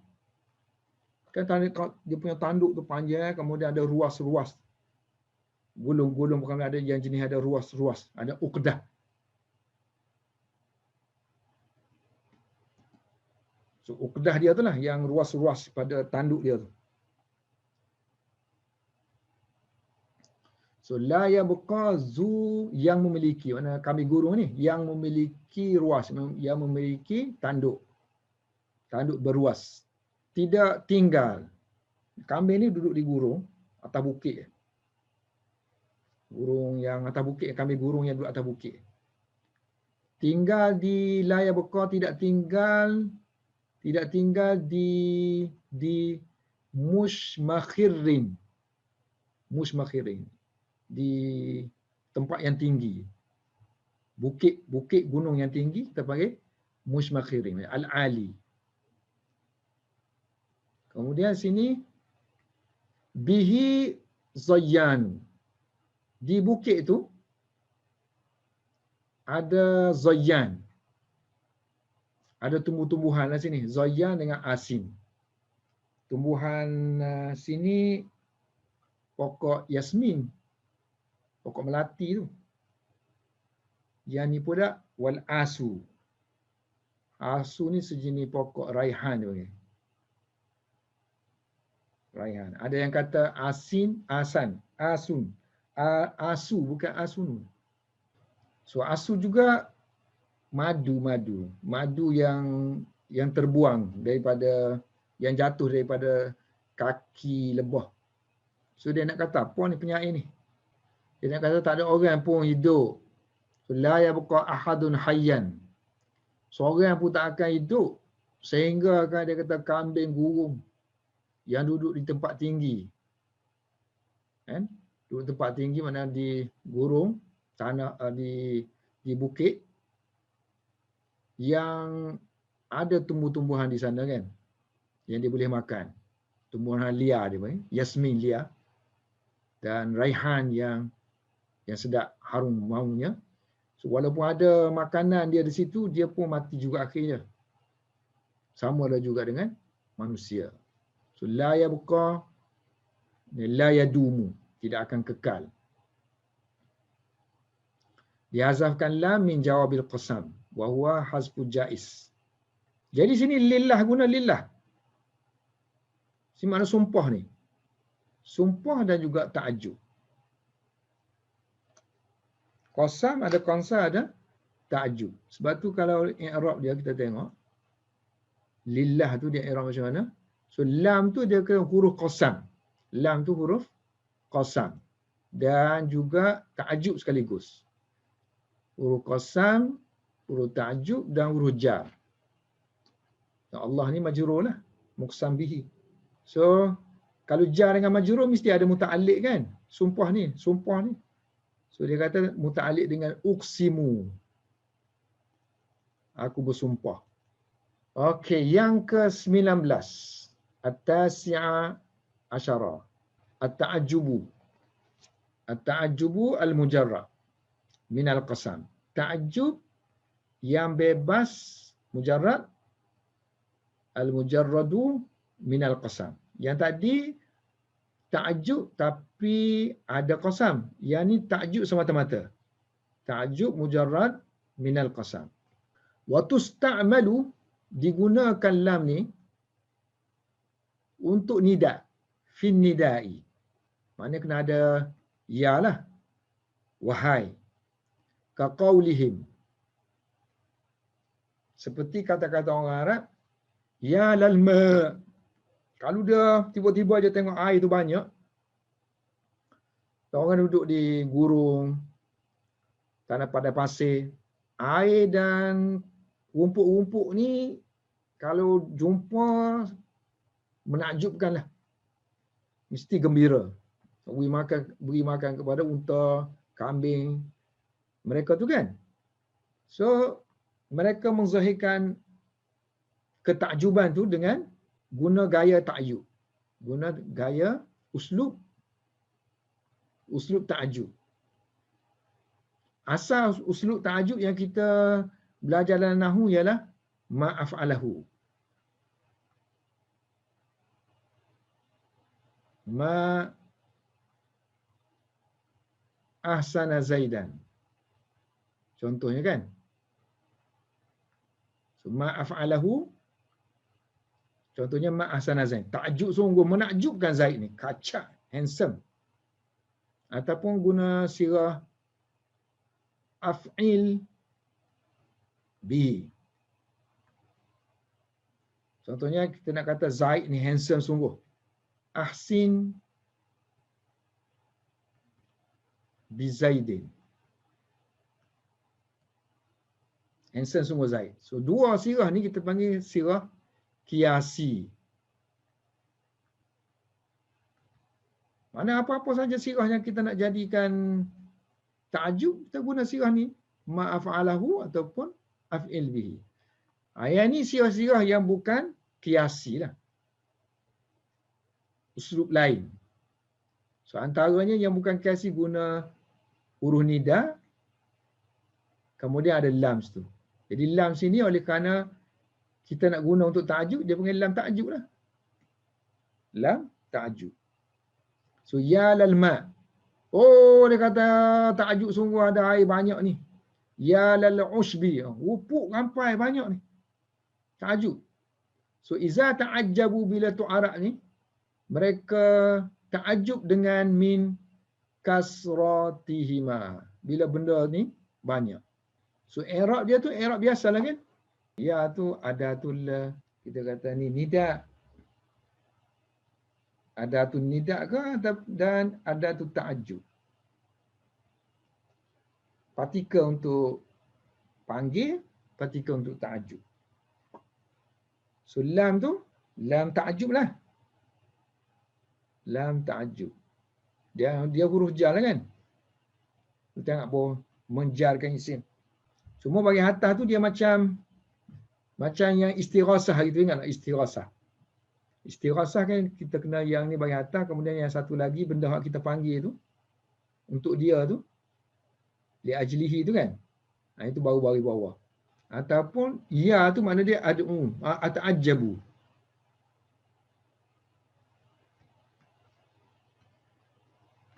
Kan tanduk, dia punya tanduk tu panjang, kemudian ada ruas-ruas. Gulung-gulung, bukan ada yang jenis ada ruas-ruas, ada uqdah. So uqdah dia tu lah yang ruas-ruas pada tanduk dia tu. So la yabqa zu, yang memiliki, mana kambing gurung ni, yang memiliki ruas, yang memiliki tanduk. Tanduk beruas. Tidak tinggal. Kambing ni duduk di gurung atas bukit. Gurung yang atas bukit, kambing gurung yang duduk atas bukit. Tinggal di la yabqa, tidak tinggal di mushmakhirin. Mushmakhirin. Di tempat yang tinggi. Bukit gunung yang tinggi kita panggil mushmakhirin, al-ali. Kemudian sini bihi zayyan. Di bukit itu ada zayyan. Ada tumbuh-tumbuhan lah sini, zayyan dengan asin. Tumbuhan sini pokok yasmin. Pokok melati tu. Yang ni pula wal asu. Asu ni sejenis pokok raihan dia panggil. Raihan. Ada yang kata asin, asan, asun. Asu bukan asun. So asu juga madu yang terbuang daripada, yang jatuh daripada kaki lebah. So dia nak kata apa ni penyair ni? Dia nak kata tak ada orang pun hidup. So la yabqa ahadun hayyan. Seorang pun tak akan hidup sehingga kan dia kata kambing gurung yang duduk di tempat tinggi. Kan? Duduk tempat tinggi mana di gurung, tanah di bukit yang ada tumbuh-tumbuhan di sana kan. yang dia boleh makan. Tumbuhan liar dia panggil, yasmin liar. Dan raihan yang sedap harum baunya. So, walaupun ada makanan dia di situ, dia pun mati juga akhirnya. Sama lah juga dengan manusia. So, la yabqa, la yadumu, tidak akan kekal. Dihazafkan lam min jawabil qasam wa huwa hazfu jaiz. Jadi sini lillah, guna lillah. Sini makna sumpah ni. Sumpah dan juga ta'ajub. Qasam ada qansa, ada ta'ajub. Sebab tu kalau i'rab dia kita tengok, lillah tu dia i'rab macam mana? So lam tu dia ke huruf qasam. Lam tu huruf qasam. Dan juga ta'ajub sekaligus. Huruf qasam, huruf ta'ajub dan huruf jar. Allah ni majrur lah. Muqsam bihi. So, kalau jar dengan majrur mesti ada muta'alliq kan? Sumpah ni. So, dia kata muta'alliq dengan uqsimu. Aku bersumpah. Okey, yang ke-19. At-tasi'a asyara. At-ta'ajubu. At-ta'ajubu al-mujarrad minal qasam. Ta'ajub yang bebas, mujarrad, al-mujarradu minal qasam. Yang tadi ta'ajub tapi ada qasam. Yang ni ta'ajub semata-mata. Ta'ajub mujarrad minal qasam. Wa tusta'malu, digunakan lam ni untuk nida, fin nidai. Maknanya kena ada ya lah. Wahai. Ka qaulihim. Seperti kata-kata orang Arab, ya lalma. Kalau dia tiba-tiba je tengok air tu banyak, orang duduk di gurun, tanah pada pasir, air dan rumput-rumput ni kalau jumpa menakjubkanlah. Mesti gembira. Beri makan kepada unta, kambing, mereka tu kan. So, mereka menzahirkan ketakjuban tu dengan guna gaya ta'jub. Guna gaya uslub ta'jub. Asal uslub ta'jub yang kita belajar dalam nahwu ialah ma'af'alahu. Ma ahsana Zaidan. Contohnya kan. So, ma'af'alahu. Contohnya ma'ahsana Zaid. Ta'ajub sungguh, menakjubkan Zaid ni. Kacak, handsome. Ataupun guna sirah af'il bihi. Contohnya kita nak kata Zaid ni handsome sungguh. Ahsin bi Zaidin. Handsome sungguh Zaid. So dua sirah ni kita panggil sirah kiasi. Mana apa-apa saja sirah yang kita nak jadikan ta'ajub, kita guna sirah ni. Ma'af'alahu ataupun af'il bihi. Yang ni sirah-sirah yang bukan kiasi lah. Uslub lain. So antaranya yang bukan kiasi guna huruf nida. Kemudian ada lam situ. Jadi lam sini oleh kerana kita nak guna untuk ta'ajub, dia panggil lam ta'ajub lah. Lam ta'ajub. So, ya lal ma. Oh, dia kata ta'ajub sungguh ada air banyak ni. Ya lal ushbi. Rupuk rampai banyak ni. Ta'ajub. So, iza ta'ajabu bila tu'arak ni, mereka ta'ajub dengan min kasratihima. Bila benda ni banyak. So, i'rab dia tu i'rab biasa lah kan. Ya tu adatul, kita kata ni nida. Adatul nida ke dan adatul ta'ajub. Partikel untuk panggil, partikel untuk ta'ajub. So lam tu, lam ta'ajub lah. Lam ta'ajub. Dia huruf jar lah kan. Kita tengok boleh menjarkan isim. Semua bagi atas tu dia macam yang istirasah gitu, ingatlah istirasah. Istirasah kan kita kena yang ni bagi atas, kemudian yang satu lagi benda yang kita panggil tu untuk dia tu li ajlihi tu kan. Itu baru bagi bawah. Ataupun ya tu makna dia ad'u, ata'ajjabu.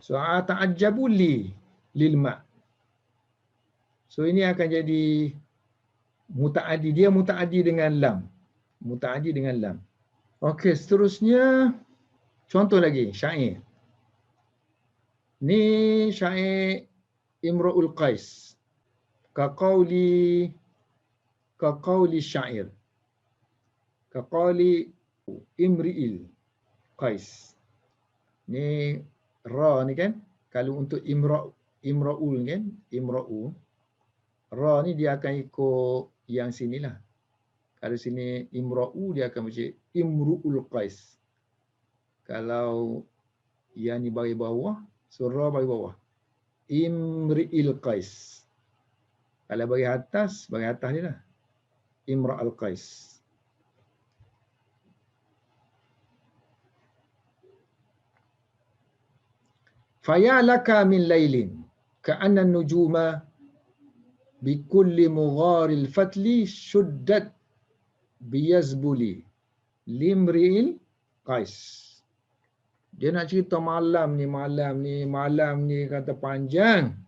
So ata'ajjabu lil ma'. So ini akan jadi mutaaddi, dia mutaaddi dengan lam. Mutaaddi dengan lam. Okey, seterusnya contoh lagi syair. Ni syair Imra'ul Qais. Kaqauli syair. Kaqauli Imri'il Qais. Ni ra ni kan, kalau untuk Imra'ul kan, Imra'u. Ra ni dia akan ikut yang sinilah. Kalau sini Imra'u dia akan baca Imru'ul Qais. Kalau yang ni bagi bawah, surah bagi bawah. Imri'il Qais. Kalau bagi atas ni lah. Imra'ul Qais. Faya laka min lailin ka'anna nujuma bikulli mugharil fatli syuddat biyazbuli limri'il Qais. Dia nak cerita malam ni kata panjang.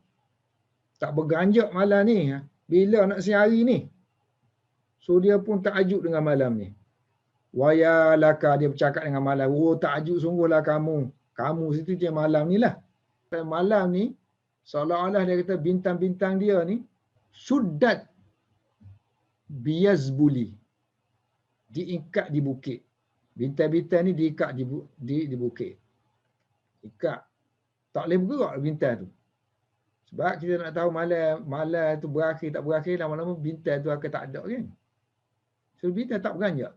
Tak berganjak malam ni. Bila nak siang ni? So dia pun takjub dengan malam ni. Waya laka, dia bercakap dengan malam. Oh, takjub sungguhlah kamu. Kamu situ je malam ni lah. Malam ni, seolah-olah dia kata bintang-bintang dia ni, syuddat biyazbuli. Diikat di bukit. Bintang-bintang ni diikat di bukit. Ikat. Tak boleh bergerak bintang tu. Sebab kita nak tahu malam tu berakhir tak berakhir, lama-lama bintang tu akan tak ada kan. So bintang tak beranjak.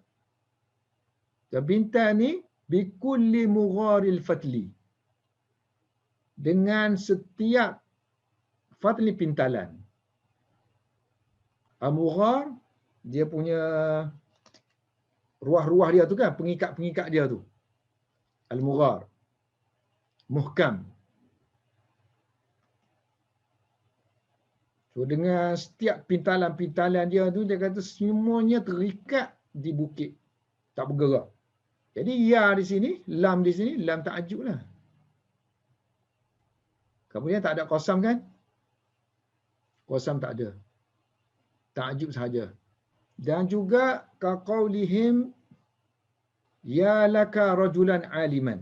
Dan bintang ni bikulli mugharil fatli. Dengan setiap fatli pintalan. Mughar dia punya ruah-ruah dia tu kan, pengikat-pengikat dia tu. Al-mughar. Muhkam. So dengan setiap pintalan-pintalan dia tu, dia kata semuanya terikat di bukit. Tak bergerak. Jadi ya di sini, lam di sini, lam ta'ajub lah. Kemudian tak ada qasam kan? Qasam tak ada. Ta'ajub sahaja. Dan juga kaqaulihim ya laka rajulan aliman.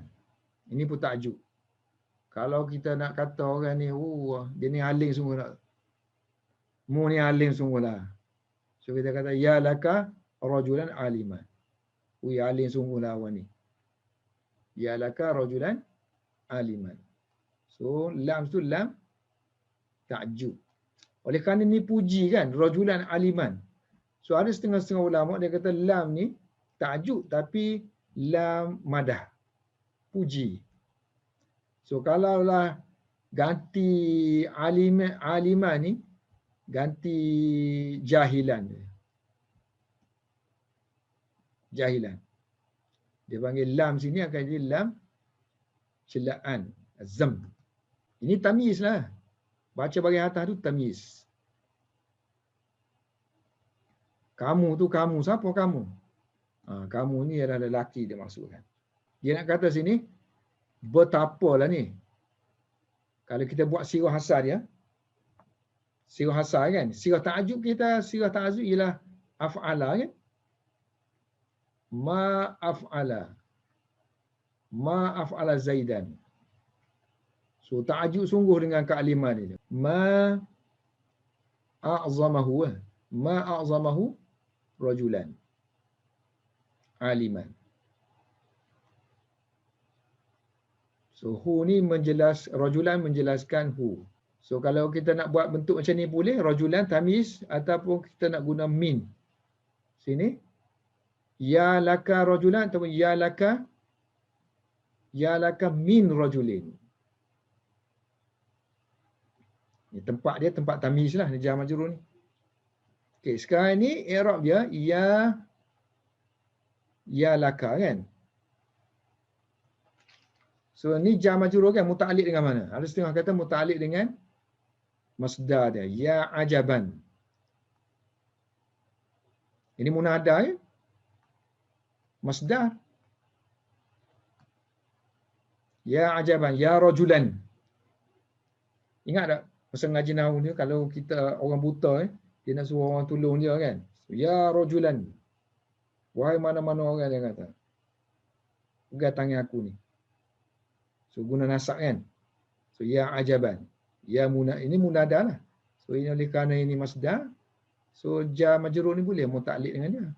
Ini pun ta'ajub. Kalau kita nak kata orang ni, dia ni alim sungguh tak? Mu ni alim sungguhlah. So kita kata ya laka rajulan aliman. Ui alim sungguhlah awak ni. Ya laka rajulan aliman. So lam tu lam ta'ajub. Oleh kerana ni puji kan, rajulan aliman. So ada setengah-setengah ulama dia kata lam ni ta'ajub tapi lam madah. Puji. So kalaulah ganti aliman ni ganti jahilan. Jahilan. Dia panggil lam sini akan jadi lam celaan, zam. Ini tamyiz lah. Baca bagian atas tu tamyiz. Kamu tu kamu. Siapa kamu? Kamu ni adalah lelaki dia maksudkan. Dia nak kata sini, betapalah ni. Kalau kita buat sirah hasar dia, sirah hasar kan? Sirah ta'ajub kita, sirah ta'ajub ialah af'ala kan? Ma af'ala Zaidan. So ta'ajub sungguh dengan kealiman ini. Ma a'zamahu rajulan aliman. So hu ni rajulan menjelaskan hu. So kalau kita nak buat bentuk macam ni boleh, rajulan tamyiz ataupun kita nak guna min. Sini ya laka rajulan ataupun ya laka min rajulin. Ni tempat dia tempat tamyiz lah, ni jar majrur ni. Okey, sekarang ni i'rab dia ya laka kan. So ni jar majrur kan muta'alliq dengan mana? Ada setengah kata muta'alliq dengan masdar dia, ya ajaban. Ini munada ya. Masdar. Ya ajaban, ya rajulan. Ingat tak masa ngaji nahwu ni kalau kita orang buta dia nak suruh orang tolong dia kan. So, ya rajulan. Wahai mana-mana orang dia kata. Pegang tangan aku ni. So guna nasab kan. So ya ajaban. Ya ini munada lah. So ini oleh kerana ini masdar. So jar majrur ni boleh muta'alliq dengan dia.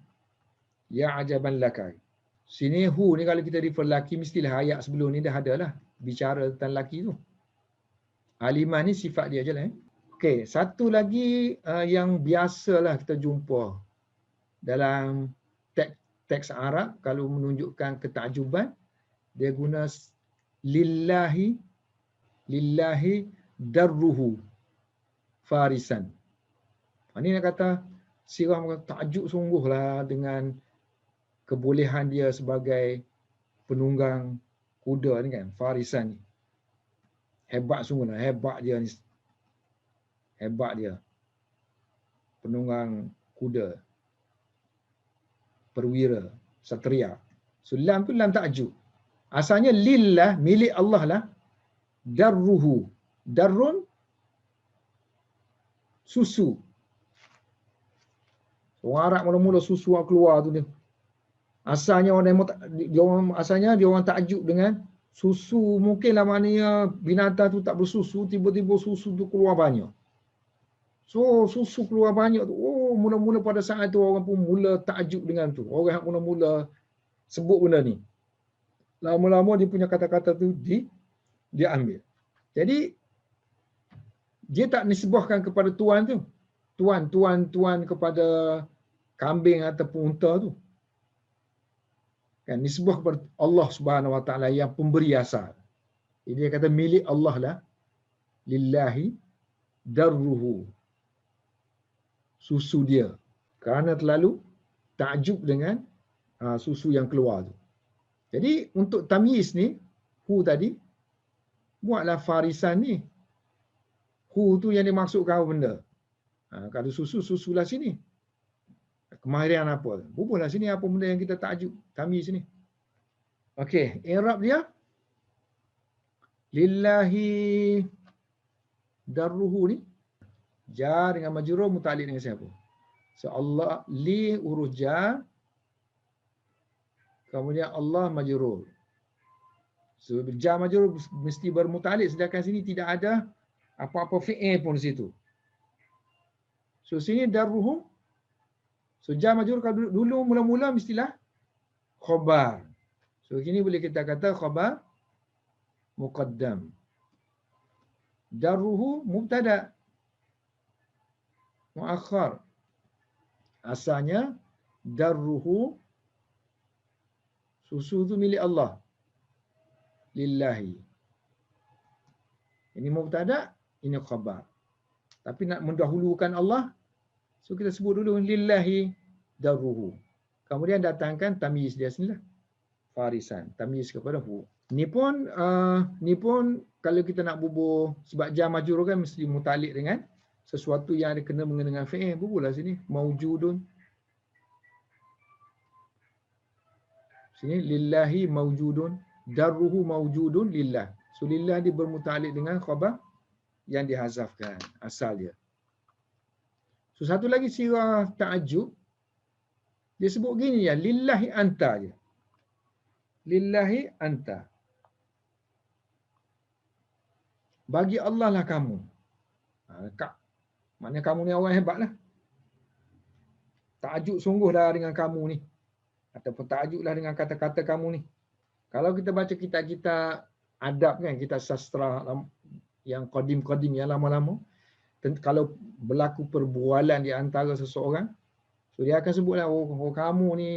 Ya ajaban laka. Sini hu ni kalau kita refer laki mestilah ayat sebelum ni dah ada lah. Bicara tentang laki tu. Alimah ni sifat dia je lah. Okey, satu lagi yang biasalah kita jumpa dalam teks Arab kalau menunjukkan ketakjuban, dia guna lillahi darruhu farisan. Ini nak kata sirah takjub sungguhlah dengan kebolehan dia sebagai penunggang kuda ni kan, farisan ni. Hebat sungguhlah, hebat dia ni. Hebat dia. Penunggang kuda. Perwira, satria. So lam tu lam takjub. Asalnya lillah, milik Allah lah. Darruhu. Darrun susu. Orang Arab mula-mula susu yang keluar tu dia. Asalnya dia orang takjub dengan susu. Mungkinlah maknanya binatang tu tak bersusu, tiba-tiba susu tu keluar banyak. So susu keluar banyak tu. Oh, mula-mula pada saat tu orang pun mula takjub dengan tu. Orang mula-mula sebut benda ni. Lama-lama dia punya kata-kata tu dia ambil. Jadi dia tak nisbahkan kepada tuan tu. Tuan kepada kambing ataupun unta tu. Kan nisbah kepada Allah Subhanahu Wa Taala yang pemberi asal. Jadi dia kata milik Allah lah. Lillahi darruhu. Susu dia. Kerana terlalu takjub dengan susu yang keluar tu. Jadi untuk tamyiz ni, hu tadi, buatlah farisan ni. Hu tu yang dimaksudkan apa benda. Kalau susu lah sini. Kemahiran apa? Bubuhlah sini apa benda yang kita takjub. Tamyiz ni. Okey, i'rab dia. Lillahi darruhu ni. Jar dengan majrur muta'alliq dengan siapa? So Allah li huruf jar. Kemudian Allah majrur. So jar majrur mesti bermuta'alliq, sedangkan sini tidak ada apa-apa fi'il pun di situ. So sini darruhum. So jar majrur kalau dulu mula-mula mestilah khabar. So kini boleh kita kata khabar muqaddam. Darruhu mubtada muakhar. Asalnya darruhu susu tu milik Allah. Lillahi. Ini mubtada, ini khabar. Tapi nak mendahulukan Allah, so kita sebut dulu lillahi darruhu. Kemudian datangkan tamyiz dia sendirilah. Farisan, tamyiz kepada hu. Ni pun kalau kita nak bubuh sebab jar majrur kan mesti muta'alliq dengan sesuatu yang ada kena mengena dengan fi'il. Bubuhlah sini maujudun. Sini lillahi maujudun, darruhu maujudun lillah. So lillah dia bermuta'alliq dengan khabar yang dihazafkan asal dia. So satu lagi sirah ta'ajub dia sebut gini ya, lillahi anta je. Lillahi anta. Bagi Allah lah kamu. Maknanya kamu ni orang hebat lah. Ta'ajub sungguhlah dengan kamu ni. Ataupun ta'ajublah dengan kata-kata kamu ni. Kalau kita baca kitab-kitab adab kan, kitab sastra yang qadim-qadim yang lama-lama, kalau berlaku perbualan di antara seseorang, so dia akan sebutlah, oh kamu ni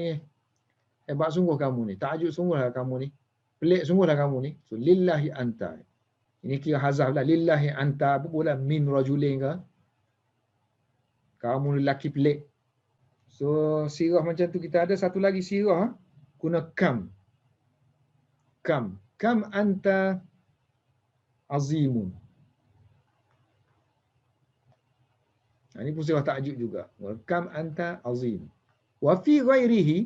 hebat sungguh kamu ni, ta'ajub sungguhlah kamu ni, pelik sungguhlah kamu ni. So lillahi anta. Ini kira hazaf lah. Lillahi anta pula min rajulin ke. Kamu lelaki pelik. So sirah macam tu kita ada. Satu lagi sirah guna kam. Kam. kam anta azimun. Ini pun sifat ta'jub juga. Kam anta azim. Wa fi ghairihi,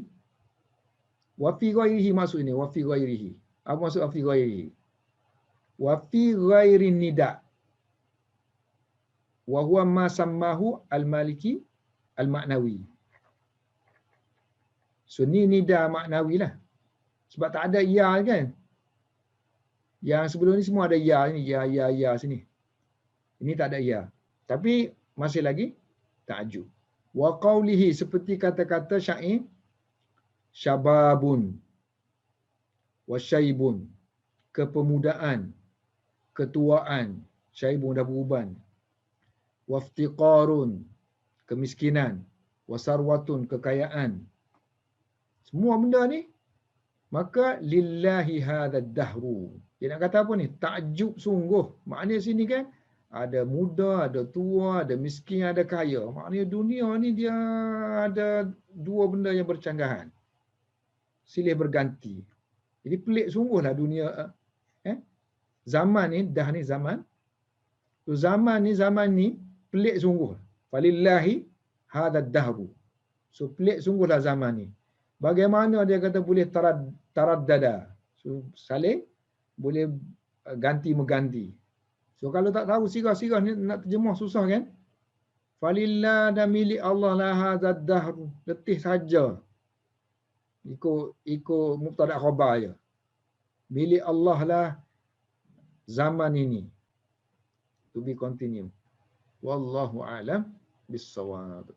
wa fi ghairihi maksud ini, wa fi ghairihi. Apa maksud wa fi ghairihi? Wa fi ghairi nida. Wa huwa ma sammahu al-maliki al-ma'nawi. So ni nida maknawi lah. Sebab tak ada ya kan. Yang sebelum ni semua ada ya ni, ya sini. Ini tak ada ya. Tapi masih lagi ta'jub. Wa qawlihi, seperti kata-kata syair, syababun wa syaibun, kepemudaan, ketuaan, syaibun dah beruban, waftiqarun, kemiskinan, wasarwatun, kekayaan. Semua benda ni, maka lillahi hadzal dahru. Dia nak kata apa ni? Takjub sungguh. Maknanya sini kan, ada muda, ada tua, ada miskin, ada kaya. Maknanya dunia ni dia ada dua benda yang bercanggahan. Silih berganti. Jadi pelik sungguhlah dunia. Zaman ni, dah ni zaman. So, zaman ni pelik sungguh. Falillahi hadzal dahru. So pelik sungguhlah zaman ni. Bagaimana dia kata boleh taraddada. So saling boleh ganti-mengganti. So kalau tak tahu sirah-sirah ni nak terjemah susah kan? Falillah dan milik Allah lah hadzal dahru. Letih saja. Ikut mubtada khabar je. Milik Allah lah zaman ini. To be continue. Wallahu a'lam bissawab.